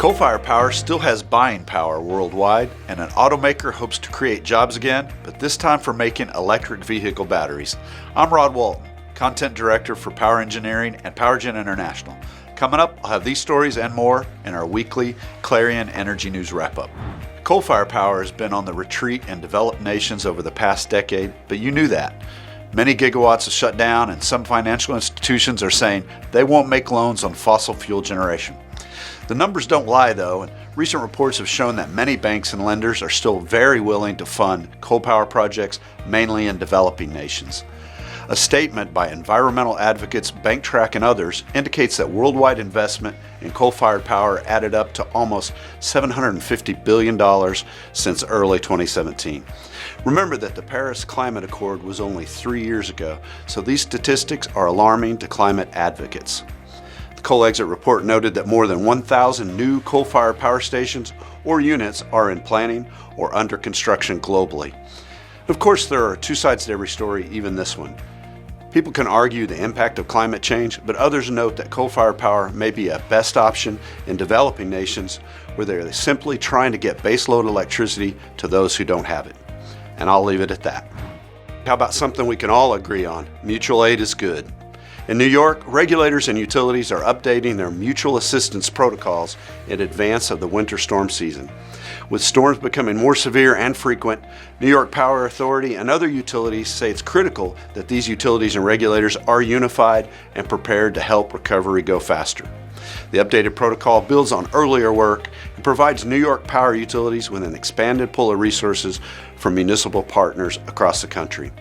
Coal-fired power still has buying power worldwide, and an automaker hopes to create jobs again, but this time for making electric vehicle batteries. I'm Rod Walton, Content Director for Power Engineering at PowerGen International. Coming up, I'll have these stories and more in our weekly Clarion Energy News Wrap-Up. Coal-fired power has been on the retreat in developed nations over the past decade, but you knew that. Many gigawatts have shut down, and some financial institutions are saying they won't make loans on fossil fuel generation. The numbers don't lie though, and recent reports have shown that many banks and lenders are still very willing to fund coal power projects, mainly in developing nations. A statement by environmental advocates, BankTrack and others indicates that worldwide investment in coal-fired power added up to almost $750 billion since early 2017. Remember that the Paris Climate Accord was only 3 years ago, so these statistics are alarming to climate advocates. The Coal Exit report noted that more than 1,000 new coal-fired power stations or units are in planning or under construction globally. Of course, there are two sides to every story, even this one. People can argue the impact of climate change, but others note that coal-fired power may be a best option in developing nations where they're simply trying to get baseload electricity to those who don't have it. And I'll leave it at that. How about something we can all agree on? Mutual aid is good. In New York, regulators and utilities are updating their mutual assistance protocols in advance of the winter storm season. With storms becoming more severe and frequent, New York Power Authority and other utilities say it's critical that these utilities and regulators are unified and prepared to help recovery go faster. The updated protocol builds on earlier work and provides New York power utilities with an expanded pool of resources from municipal partners across the country.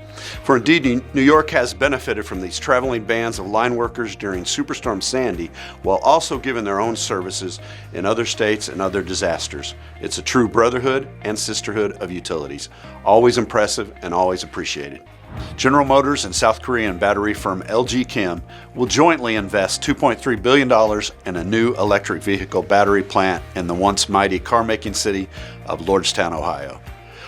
For indeed, New York has benefited from these traveling bands of line workers during Superstorm Sandy, while also giving their own services in other states and other disasters. It's a true brotherhood and sisterhood of utilities. Always impressive and always appreciated. General Motors and South Korean battery firm LG Chem will jointly invest $2.3 billion in a new electric vehicle battery plant in the once mighty car-making city of Lordstown, Ohio.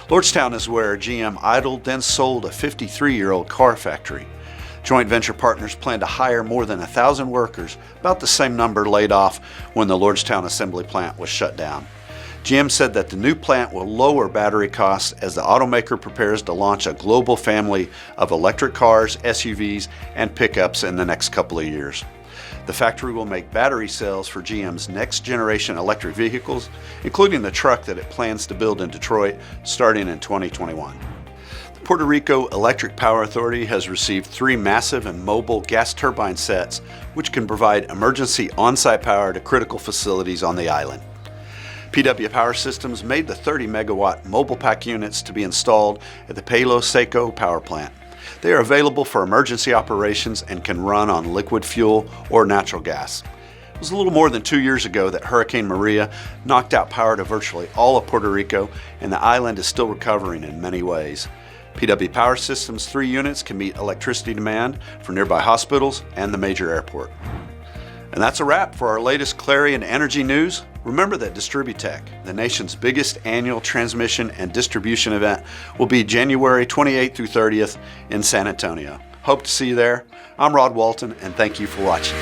Lordstown is where GM idled, then sold a 53-year-old car factory. Joint venture partners plan to hire more than 1,000 workers, about the same number laid off when the Lordstown assembly plant was shut down. GM said that the new plant will lower battery costs as the automaker prepares to launch a global family of electric cars, SUVs, and pickups in the next couple of years. The factory will make battery cells for GM's next generation electric vehicles, including the truck that it plans to build in Detroit starting in 2021. The Puerto Rico Electric Power Authority has received 3 massive and mobile gas turbine sets, which can provide emergency on-site power to critical facilities on the island. PW Power Systems made the 30-megawatt mobile pack units to be installed at the Palo Seco power plant. They are available for emergency operations and can run on liquid fuel or natural gas. It was a little more than 2 years ago that Hurricane Maria knocked out power to virtually all of Puerto Rico, and the island is still recovering in many ways. PW Power Systems' 3 units can meet electricity demand for nearby hospitals and the major airport. And that's a wrap for our latest Clarion Energy News. Remember that Distributech, the nation's biggest annual transmission and distribution event, will be January 28th through 30th in San Antonio. Hope to see you there. I'm Rod Walton, and thank you for watching.